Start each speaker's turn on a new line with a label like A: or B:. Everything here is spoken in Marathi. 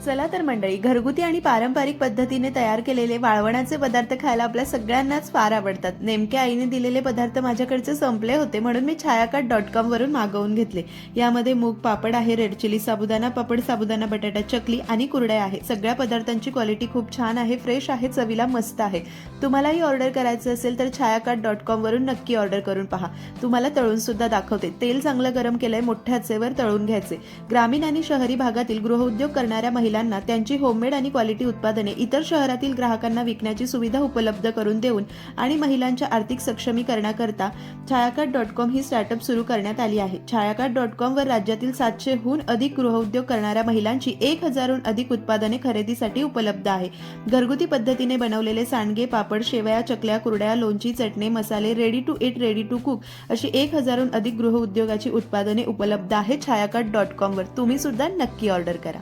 A: चला तर मंडळी, घरगुती आणि पारंपरिक पद्धतीने तयार केलेले वाळवणाचे पदार्थ खायला आपल्या सगळ्यांनाच फार आवडतात. नेमके आईने दिलेले पदार्थ माझ्याकडचे संपले होते, म्हणून मी छायाकाट.com वरून मागवून घेतले. यामध्ये मूग पापड आहे, रेड चिली साबुदाणा पापड, साबुदाणा बटाटा चकली आणि कुरड्या आहे. सगळ्या पदार्थांची क्वालिटी खूप छान आहे, फ्रेश आहे, चवीला मस्त आहे. तुम्हालाही ऑर्डर करायचं असेल तर छायाकाट.com वरून नक्की ऑर्डर करून पहा. तुम्हाला तळून सुद्धा दाखवते. तेल चांगलं गरम केलंय, मोठ्या आचेवर तळून घ्यायचे. ग्रामीण आणि शहरी भागातील गृहउद्योग करणाऱ्या महिलांना त्यांची होममेड आणि क्वालिटी उत्पादने इतर शहरातील ग्राहकांना विकण्याची सुविधा उपलब्ध करून देऊन आणि महिलांच्या आर्थिक सक्षमीकरणाकरता छायाकाट.com ही स्टार्टअप सुरू करण्यात आली आहे. छायाकाट.com वर राज्यातील 700हून अधिक गृहउद्योग करणाऱ्या महिलांची 1000हून अधिक उत्पादने खरेदीसाठी उपलब्ध आहे. घरगुती पद्धतीने बनवलेले सांडगे, पापड, शेवया, चकल्या, कुरड्या, लोणची, चटणी, मसाले, ready to eat, ready to cook अशी 1000हून अधिक गृहउद्योगाची उत्पादने उपलब्ध आहेत छायाकाट.com वर. तुम्ही सुद्धा नक्की ऑर्डर करा.